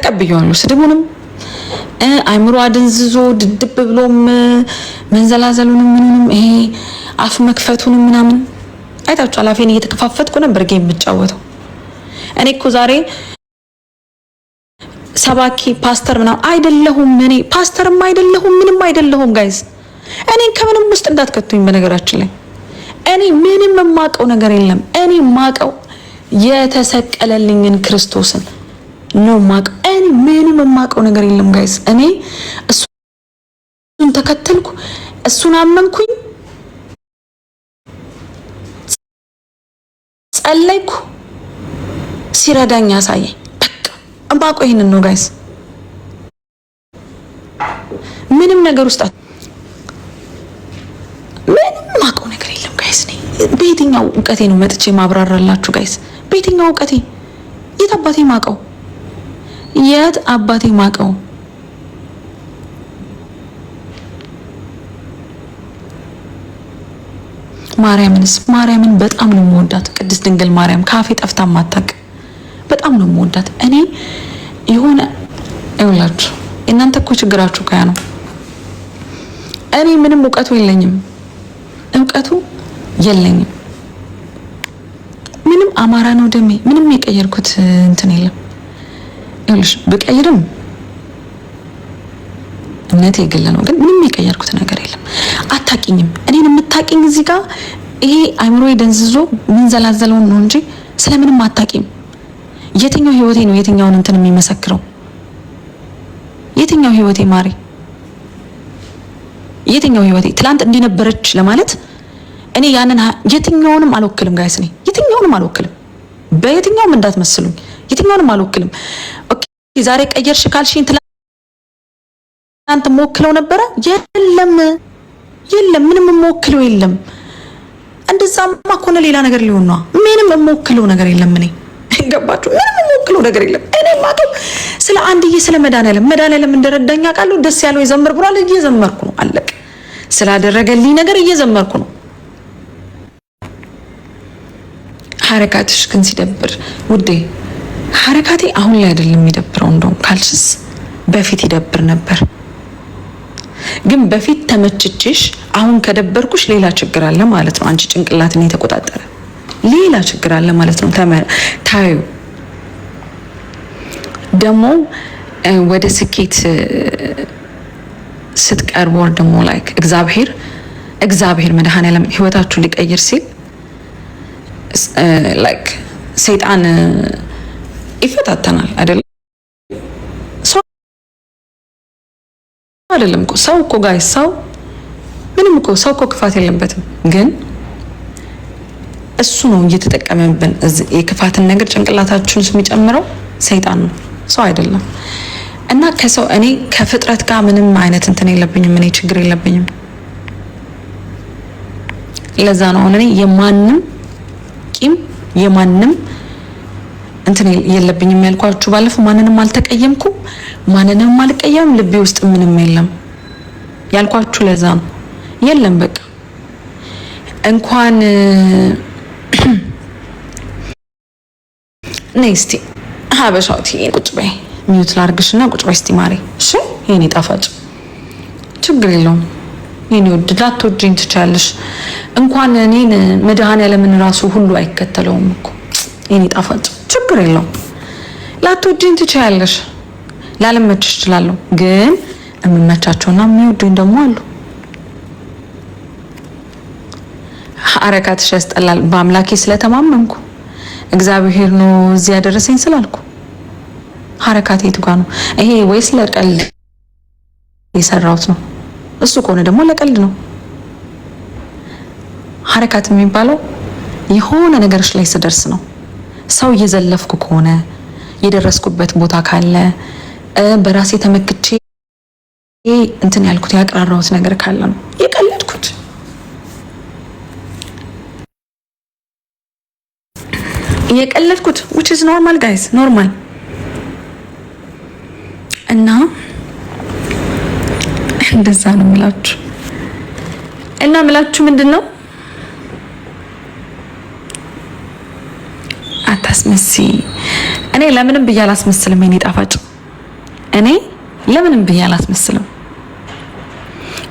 ተቀብያለሁ። ስድቡንም አይምሮ አደንዝዞ ድድብ ብሎም መንዘላዘሉንም ምንንም ይሄ አፍ መክፈቱንም ምናምን አይታችኋል። አፌን እየተከፋፈትኩ ነበር ጌም የምጫወተው። እኔ እኮ ዛሬ ሰባኪ ፓስተር ምናምን አይደለሁም። እኔ ፓስተርም አይደለሁም፣ ምንም አይደለሁም። ጋይዝ እኔን ከምንም ውስጥ እንዳትከቱኝ። በነገራችን ላይ እኔ ምንም የማውቀው ነገር የለም። እኔ የማውቀው የተሰቀለልኝን ክርስቶስን ነው የማውቀው። እኔ ምንም የማውቀው ነገር የለም ጋይዝ። እኔ እሱን ተከተልኩ፣ እሱን አመንኩኝ፣ ጸለይኩ፣ ሲረዳኝ ያሳየኝ። በቃ እማውቀው ይሄንን ነው ጋይዝ። ምንም ነገር ውስጥ ምንም የማውቀው ነገር የለም ጋይዝ። በየትኛው እውቀቴ ነው መጥቼ ማብራራላችሁ ጋይዝ? በየትኛው እውቀቴ? የት አባቴ ማውቀው? የት አባቴ ማውቀው? ማርያምን በጣም ነው የምወዳት። ቅድስት ድንግል ማርያም ካፌ ጠፍታ ማታቅ በጣም ነው የምወዳት። እኔ የሆነ ይኸውላችሁ እናንተ እኮ ችግራችሁ ከያ ነው። እኔ ምንም እውቀቱ የለኝም፣ እውቀቱ የለኝም። ምንም አማራ ነው ደሜ። ምንም የቀየርኩት እንትን የለም። ይኸውልሽ ብቀይርም እምነቴ የግል ነው፣ ግን ምንም የቀየርኩት ነገር የለም። አታቂኝም። እኔን የምታቂኝ እዚህ ጋር ይሄ አይምሮዬ ደንዝዞ ምንዘላዘለውን ነው እንጂ ስለምንም አታቂም። የትኛው ህይወቴ ነው የትኛውን እንትን የሚመሰክረው? የትኛው ህይወቴ ማሪ? የትኛው ህይወቴ ትላንት እንዲነበረች ለማለት እኔ ያንን የትኛውንም አልወክልም ጋይስ። እኔ የትኛውንም አልወክልም፣ በየትኛውም እንዳትመስሉኝ። የትኛውንም አልወክልም። ኦኬ ዛሬ ቀየርሽ ካልሽኝ ትላንት የምወክለው ነበረ? የለም ምንም የምወክለው የለም። እንደዛማ ከሆነ ሌላ ነገር ሊሆን ነው። ምንም የምወክለው ነገር የለም። እኔ ገባችሁ? ምንም የምወክለው ነገር የለም። እኔ ማቀው ስለ አንድዬ ስለ መድኃኒዓለም እንደረዳኝ አውቃለሁ። ደስ ያለው ይዘምር ብሏል፣ እየዘመርኩ ነው። አለቀ። ስላደረገልኝ ነገር እየዘመርኩ ነው። ሐረካትሽ ግን ሲደብር ውዴ፣ ሐረካቴ አሁን ላይ አይደለም የሚደብረው። እንደውም ካልሽስ በፊት ይደብር ነበር። ግን በፊት ተመችችሽ፣ አሁን ከደበርኩሽ ሌላ ችግር አለ ማለት ነው። አንቺ ጭንቅላትን የተቆጣጠረ ሌላ ችግር አለ ማለት ነው። ታዩ ደግሞ ወደ ስኬት ስትቀርቡ ደግሞ ላይክ እግዚአብሔር መድኃኒዓለም ህይወታችሁ ሊቀይር ሲል ላይክ ሰይጣን ይፈታተናል አይደል? አይደለም እኮ ሰው እኮ ጋይስ፣ ሰው ምንም እኮ ሰው እኮ ክፋት የለበትም። ግን እሱ ነው እየተጠቀመብን የክፋትን ነገር ጭንቅላታችሁን የሚጨምረው ሰይጣን ነው፣ ሰው አይደለም። እና ከሰው እኔ ከፍጥረት ጋር ምንም አይነት እንትን የለብኝም፣ እኔ ችግር የለብኝም። ለዛ ነው እኔ የማንም ቂም የማንም እንትን የለብኝም ያልኳችሁ። ባለፈው ማንንም አልተቀየምኩም፣ ማንንም አልቀየምም፣ ልቤ ውስጥ ምንም የለም ያልኳችሁ ለዛ ነው። የለም በቃ እንኳን ነስቲ ሀበሻውቲ ቁጭ በይ፣ ሚዩት ላርግሽና ቁጭ በይ እስቲ ማሪ። እሺ የኔ ጣፋጭ ችግር የለውም የኔ ውድ፣ ላትወጂኝ ትችያለሽ። እንኳን እኔን መድኃኒዓለምን ራሱ ሁሉ አይከተለውም እኮ የኔ ጣፋጭ፣ ችግር የለውም። ላትወጂኝ ትችያለሽ፣ ላለመችሽ እችላለሁ። ግን የምመቻቸውና የሚወዱኝ ደግሞ አሉ። ሐረካትሽ ያስጠላል። በአምላኬ ስለተማመንኩ እግዚአብሔር ነው እዚህ ያደረሰኝ ስላልኩ ሐረካቴ የቱ ጋር ነው? ይሄ ወይስ ለቀልድ የሰራሁት ነው? እሱ ከሆነ ደግሞ ለቀልድ ነው። ሐረካት የሚባለው የሆነ ነገሮች ላይ ስደርስ ነው። ሰው እየዘለፍኩ ከሆነ የደረስኩበት ቦታ ካለ በራሴ ተመክቼ እንትን ያልኩት ያቀራራሁት ነገር ካለ ነው የቀለድኩት። which is normal guys, normal። እና እንደዛ ነው የምላችሁ። እና ምላችሁ ምንድነው አታስመሲ። እኔ ለምንም ብዬ አላስመስልም የኔ ጣፋጭ። እኔ ለምንም ብዬ አላስመስልም።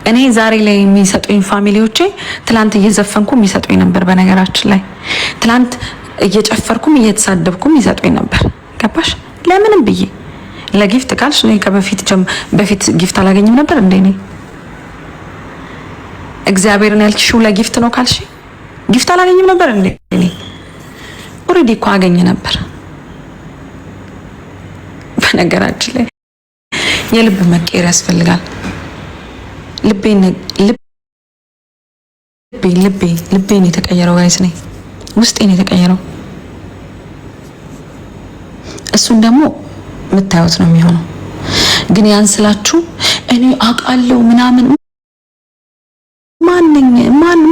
እኔ ዛሬ ላይ የሚሰጡኝ ፋሚሊዎቼ ትላንት እየዘፈንኩ የሚሰጡኝ ነበር። በነገራችን ላይ ትላንት እየጨፈርኩም እየተሳደብኩም ይሰጡኝ ነበር። ገባሽ? ለምንም ብዬ ለጊፍት ካልሽ እኔ በፊት ጊፍት አላገኝም ነበር እንዴ? እኔ እግዚአብሔርን ያልሽው ለጊፍት ነው ካልሽ ጊፍት አላገኝም ነበር እንዴ? እኔ ኦሬዲ እኮ አገኝ ነበር። በነገራችን ላይ የልብ መቀየር ያስፈልጋል። ልቤን የተቀየረው ጋይስ ነኝ። ውስጤን የተቀየረው እሱን ደግሞ የምታዩት ነው የሚሆነው። ግን ያን ስላችሁ እኔ አውቃለሁ ምናምን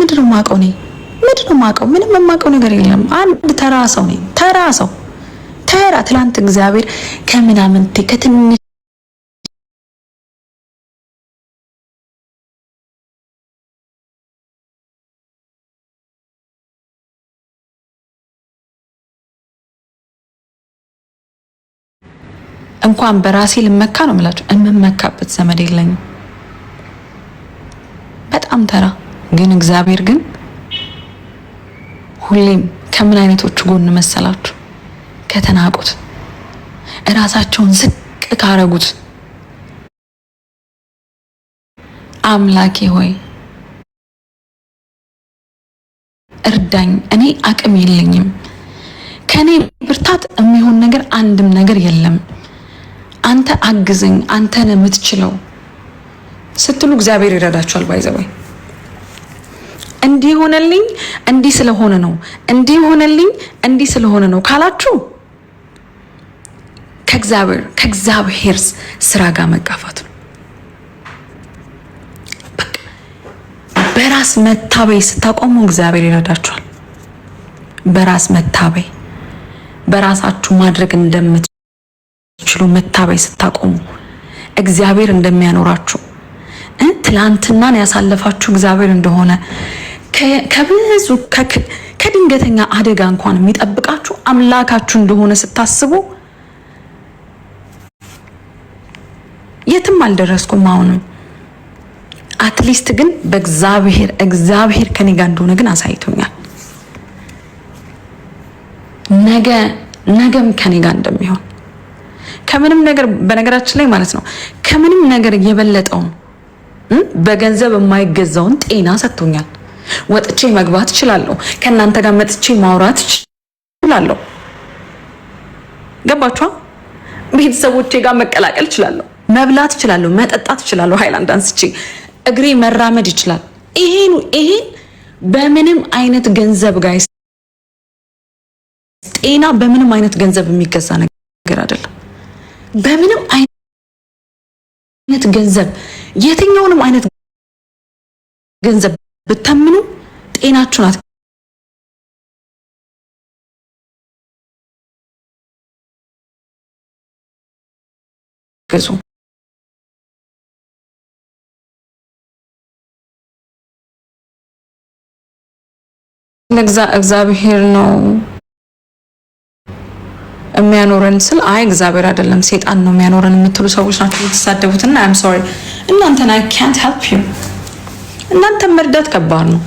ምንድነው የማውቀው? ምንድነው የማውቀው? ምንም የማውቀው ነገር የለም። አንድ ተራ ሰው ነኝ። ተራ ትላንት እግዚአብሔር ከምናምንቴ ከትንሽ እንኳን በራሴ ልመካ ነው የምላችሁ። የምመካበት ዘመድ የለኝም። በጣም ተራ ግን እግዚአብሔር ግን ሁሌም ከምን አይነቶቹ ጎን መሰላችሁ? ከተናቁት፣ እራሳቸውን ዝቅ ካረጉት አምላኬ ሆይ እርዳኝ፣ እኔ አቅም የለኝም፣ ከኔ ብርታት የሚሆን ነገር አንድም ነገር የለም፣ አንተ አግዘኝ፣ አንተ ነህ የምትችለው ስትሉ እግዚአብሔር ይረዳችኋል። ባይዘወይ እንዲህ ሆነልኝ እንዲህ ስለሆነ ነው፣ እንዲህ ሆነልኝ እንዲህ ስለሆነ ነው ካላችሁ ከእግዚአብሔር ስራ ጋር መጋፋት ነው። በራስ መታበይ ስታቆሙ እግዚአብሔር ይረዳችኋል። በራስ መታበይ በራሳችሁ ማድረግ እንደምትችሉ መታበይ ስታቆሙ እግዚአብሔር እንደሚያኖራችሁ ትላንትናን ያሳለፋችሁ እግዚአብሔር እንደሆነ ከብዙ ከድንገተኛ አደጋ እንኳን የሚጠብቃችሁ አምላካችሁ እንደሆነ ስታስቡ የትም አልደረስኩም። አሁንም አትሊስት ግን እግዚአብሔር ከኔ ጋር እንደሆነ ግን አሳይቶኛል። ነገም ከኔ ጋር እንደሚሆን ከምንም ነገር በነገራችን ላይ ማለት ነው ከምንም ነገር የበለጠውን በገንዘብ የማይገዛውን ጤና ሰጥቶኛል። ወጥቼ መግባት እችላለሁ። ከእናንተ ጋር መጥቼ ማውራት እችላለሁ። ገባችኋ? ቤተሰቦቼ ጋር መቀላቀል እችላለሁ። መብላት እችላለሁ። መጠጣት እችላለሁ። ሃይላንድ አንስቼ እግሬ መራመድ ይችላል። ይሄን በምንም አይነት ገንዘብ ጋይስ ጤና በምንም አይነት ገንዘብ የሚገዛ ነገር አይደለም። በምንም አይነት ገንዘብ የትኛውንም አይነት ገንዘብ ብታምኑ ጤናችሁን አትገዙ። እግዚአብሔር ነው የሚያኖረን ስል እግዚአብሔር አይደለም ሰይጣን ነው የሚያኖረን የምትሉ ሰዎች ናቸው የምትሳደቡትና I'm sorry እናንተን I can't help you። እናንተን መርዳት ከባድ ነው።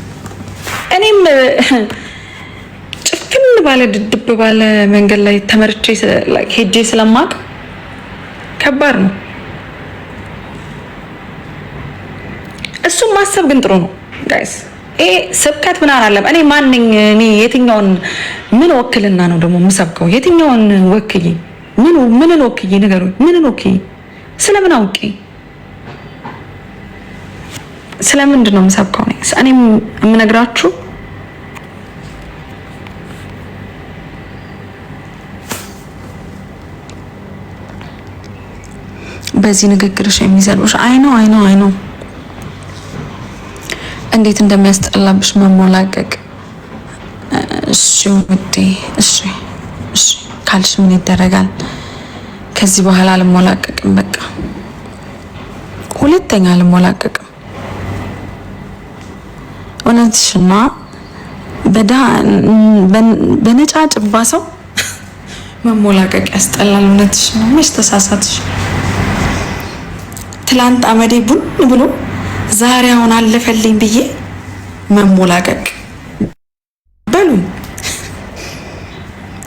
እኔም ጭፍን ባለ ድድብ ባለ መንገድ ላይ ተመርጬ ሄጄ ስለማቅ ከባድ ነው። እሱም ማሰብ ግን ጥሩ ነው ጋይስ። ስብከት ምን አላለም። እኔ ማንኝ እኔ የትኛውን ምን ወክልና ነው ደግሞ የምሰብከው? የትኛውን ወክዬ ምንን ወክዬ ንገሩኝ። ምንን ወክዬ ስለምን አውቄ ስለምንድን ነው የምሰብከው? እኔ የምነግራችሁ በዚህ ንግግርሽ የሚሰልብሽ አይ ነው እንዴት እንደሚያስጠላብሽ መሞላቀቅ። እሺ ውዴ እሺ ካልሽ ምን ይደረጋል? ከዚህ በኋላ አልሞላቀቅም። በቃ ሁለተኛ አልሞላቀቅም። እውነትሽና በነጫጭባ ሰው መሞላቀቅ ያስጠላል። እውነትሽ ነው። መች ተሳሳትሽ? ትላንት አመዴ ቡን ብሎ ዛሬ አሁን አለፈልኝ ብዬ መሞላቀቅ በሉኝ።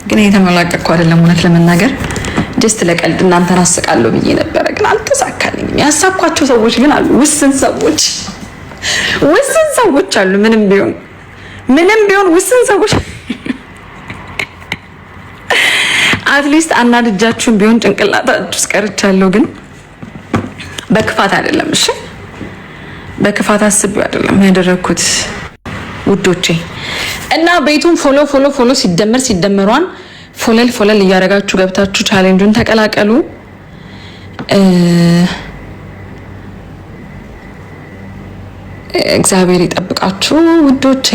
ግን የተመላቀቅኩ አይደለም እውነት ለመናገር ጀስት ለቀልድ እናንተን አስቃለሁ ብዬ ነበረ፣ ግን አልተሳካልኝም። ያሳኳቸው ሰዎች ግን አሉ፣ ውስን ሰዎች አሉ። ምንም ቢሆን ውስን ሰዎች አትሊስት አናድጃችሁን ቢሆን ጭንቅላታችሁ ውስጥ ቀርቻለሁ። ግን በክፋት አይደለም፣ እሺ በክፋት አስቤው አይደለም ያደረኩት ውዶቼ። እና ቤቱን ፎሎ ሲደመሯን ፎለል እያደረጋችሁ ገብታችሁ ቻሌንጁን ተቀላቀሉ። እግዚአብሔር ይጠብቃችሁ ውዶቼ።